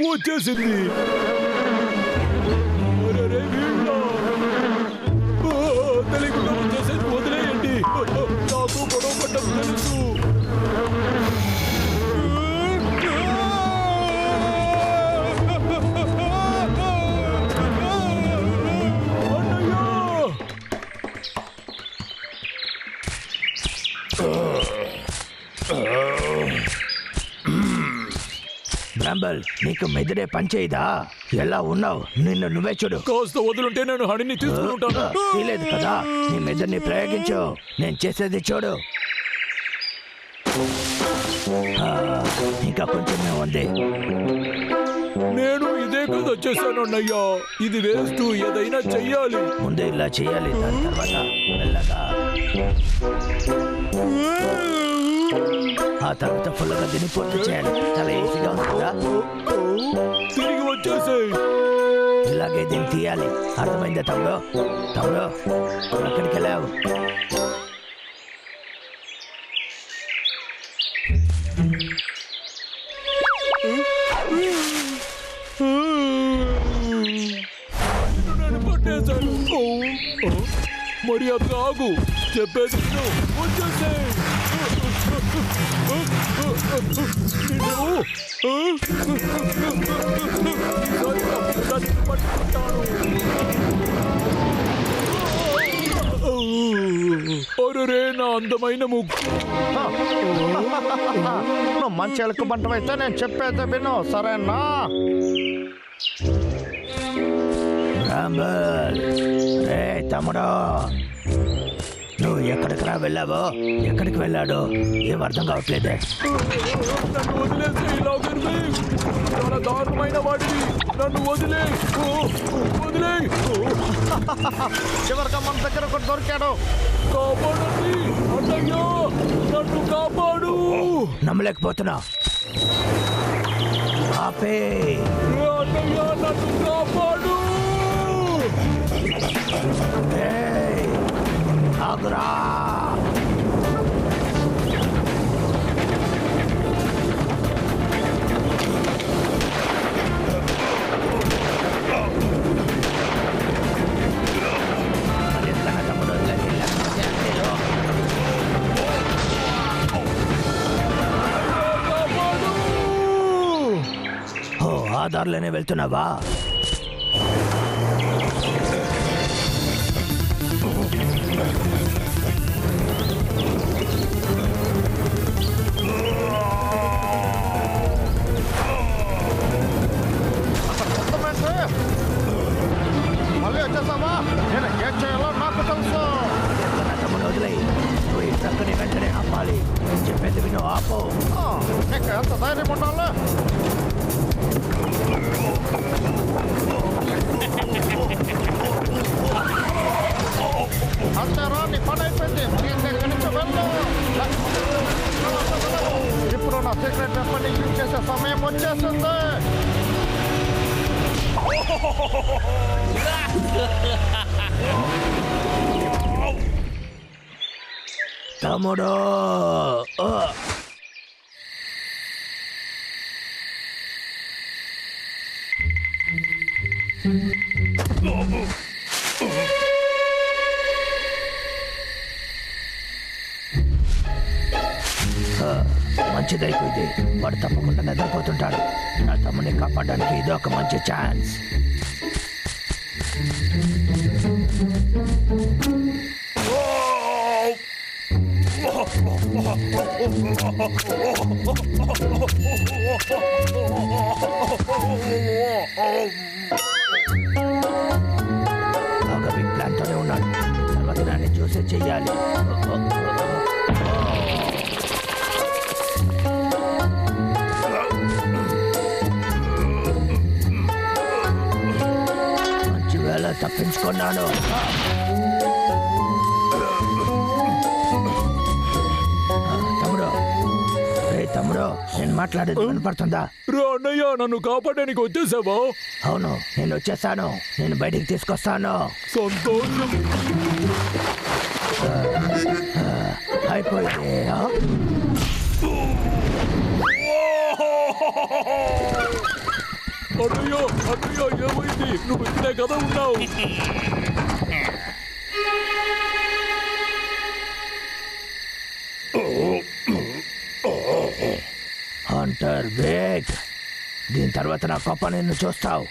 వచ్చేసింది. తెలియకుండా వచ్చేసేది, వదిలేయండి. నాకు గొడవ పడ్డం తెలుసు. బ్రాంబల్, నీకు మెదడే పనిచేయదా? ఎలా ఉన్నావు? నిన్ను నువ్వే చూడు. కాస్త వదులుంటే నేను హణిని తీసుకుంటాను. తీలేదు కదా, నీ మెదడుని ప్రయోగించు. నేను చేసేది చూడు. ఇంకా కొంచెమే ఉంది. నేను ఇదే కదా చేశాను అన్నయ్యా. ఇది వేస్ట్, ఏదైనా చెయ్యాలి. ముందు ఇలా చేయాలి, దాని తర్వాత మెల్లగా, ఆ తర్వాత ఫుల్గా దీన్ని పూర్తి చేయాలి. చాలా ఈజీగా ఉంది కదా. తిరిగి వచ్చేసాయి. ఇలాగే దీన్ని తీయాలి. అర్థమైందా తమ్ముడు? తమ్ముడు, ఎక్కడికి వెళ్ళావు? నేను పట్టేశాను. మరి అది ఆగు, చెప్పేది వచ్చేసాయి. అరే, నా అందమైన ముక్కు. నువ్వు మంచి ఎలుక బంటమైతే నేను చెప్పేది విను, సరేనా? రే తమ్ముడు, నువ్వు ఎక్కడికి వెళ్ళావో? ఎక్కడికి వెళ్ళాడో ఏం అర్థం కావట్లేదే. నన్ను వదిలేసి ఇలాగర్వి, చాలా దారుణమైన వాడివి. నన్ను వదిలే. చివరిగా మన దగ్గర ఒకటి దొరికాడు. కాపాడండి అన్నయ్యా, నన్ను కాపాడు. నమ్మలేకపోతున్నా. ఆపే అన్నయ్యా, నన్ను కాపాడు. ఆగురా. ఆ దారిలోనే వెళ్తున్నావా? మళ్ళీ వచ్చేసావా? నేను ఏం చేయాలో నాకు తెలుసు. వదిలే, నువ్వు ఈ ట్రక్కుని వెంటనే ఆపాలి. చెప్పేది విను, ఆపో. నీకు ఎంత ధైర్యం ఉండాలి? అంతేరా, నీ పని అయిపోయింది. ఇక్కడి నుంచి వెళ్ళు. ఇప్పుడు నా సీక్రెట్ వెపన్ని యూజ్ చేసే సమయం వచ్చేస్తుంది. తమ్ముడు, మంచిదైపోయింది. వాడు తప్పకుండా నిద్రపోతుంటాడు. నా తమ్ముడిని కాపాడడానికి ఇది ఒక మంచి ఛాన్స్. ఒక బిగ్ ప్లాన్తోనే ఉన్నాడు. తర్వాత దాన్ని చూసే చెయ్యాలి. మంచి వేళ తప్పించుకున్నాను. తమ్ముడు, నేను మాట్లాడేది వినపడుతుందా? అన్నయ్య, నన్ను కాపాడడానికి వచ్చేసావా? అవును, నేను వచ్చేసాను. నేను బయటికి తీసుకొస్తాను. సంతోషం. అయిపోయింది. అన్నయ్య అన్నయ్య ఏమైంది? నువ్వు ఇక్కడే కదా ఉన్నావు. హంటర్ వేట్, దీని తర్వాత నా గొప్ప నిన్ను చూస్తావు.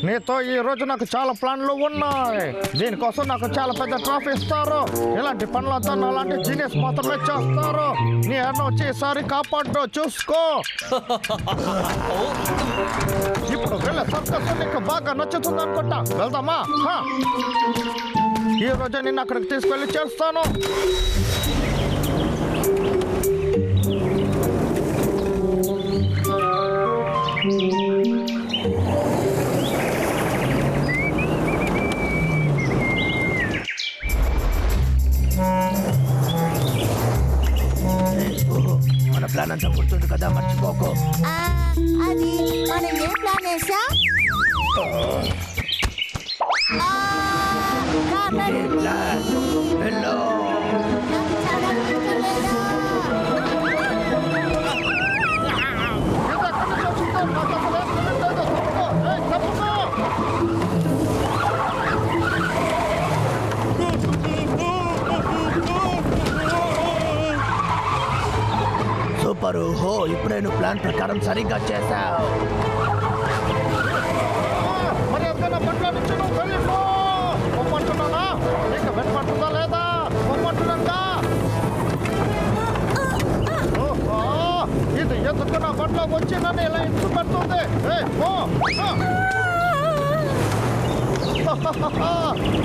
నీతో ఈ రోజు నాకు చాలా ప్లాన్లు ఉన్నాయి. దీనికోసం నాకు చాలా పెద్ద ట్రాఫీ ఇస్తారు. ఇలాంటి పనులంతా అలాంటి జీనియస్ మాత్రమే చేస్తారు. నీ అన్న వచ్చి ఈసారి కాపాడు, చూసుకో. ఇప్పుడు వెళ్ళే సర్కస్ నీకు బాగా నచ్చుతుంది అనుకుంటా. వెళ్దామా? ఈ రోజే నిన్ను అక్కడికి తీసుకెళ్ళి చేస్తాను. మన ప్లాన్ అంతా గుర్తుంది కదా, మర్చిపోకు. అది మనం ఏ ప్లాన్ వేసా? ఏ ప్లాన్? వెళ్ళు. సూపర్ హో, ఇప్పుడే నువ్వు ప్లాన్ ప్రకారం సరిగ్గా చేశావు. మరి ఎంతైనా బండ్ల నుంచి నువ్వు వెళ్ళిపో. పొమ్మంటున్నానా? నీకు వెనపడుతుందా లేదా? పొమ్మంటున్నా. ఇది ఎందుకు నా బండ్లో వచ్చి నన్ను ఇలా ఇచ్చు పెడుతుంది?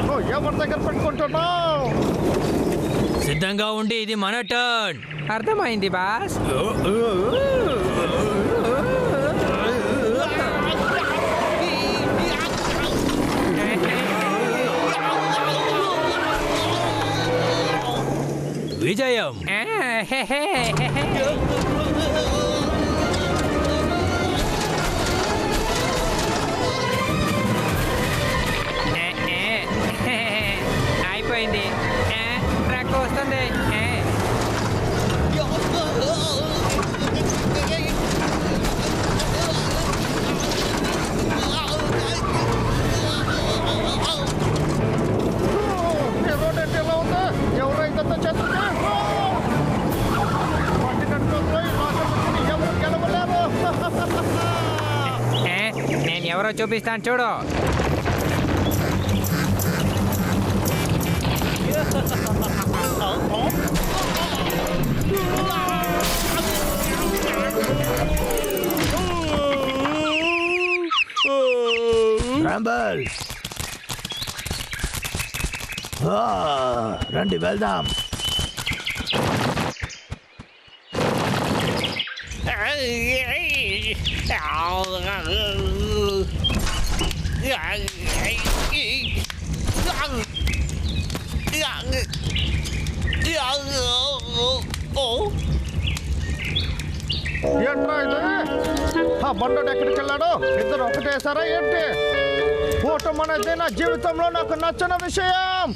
నువ్వు ఎవరి దగ్గర పెట్టుకుంటున్నావు? సిద్ధంగా ఉండి, ఇది మన టర్న్. అర్థమైంది బాస్. విజయం. అయిపోయింది. ట్రక్ వస్తుంది. ఈ రోడ్ ఏంటి ఎలా ఉంది? ఎవరైతే చేస్తుంది? పట్టినట్టు ఎవరు గెలవలేరు. నేను ఎవరో చూపిస్తాను చూడు. రాంబల్, రండి వెళ్దాం. ఏంట్రా ఇది? ఆ బండోడు ఎక్కడికి వెళ్ళాడు? ఇద్దరు ఒకటేసారా ఏంటి? ఓటం అనేది నా జీవితంలో నాకు నచ్చిన విషయం.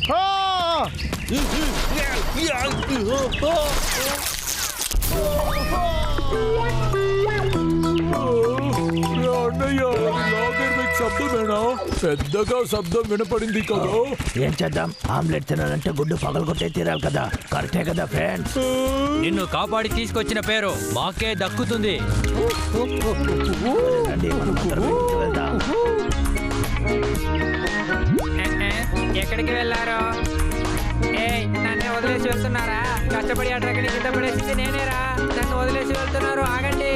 అన్నయ్య, లాగర్ మీకు శబ్దమేనా? పెద్దగా శబ్దం వినపడింది కదా. ఏం చేద్దాం? ఆమ్లెట్ తినాలంటే గుడ్డు పగలగొట్టే తీరాలి కదా. కరెక్టే కదా ఫ్రెండ్స్? నిన్ను కాపాడి తీసుకొచ్చిన పేరు మాకే దక్కుతుంది. రండి, మనం అందరం ఇంటికి వెళ్దాం. ఎక్కడికి వెళ్ళారు? నన్ను వదిలేసి వెళ్తున్నారా? కష్టపడి ఆ ట్రక్ని కింద పడేసింది నేనేరా. నన్ను వదిలేసి వెళ్తున్నారు, ఆగండి.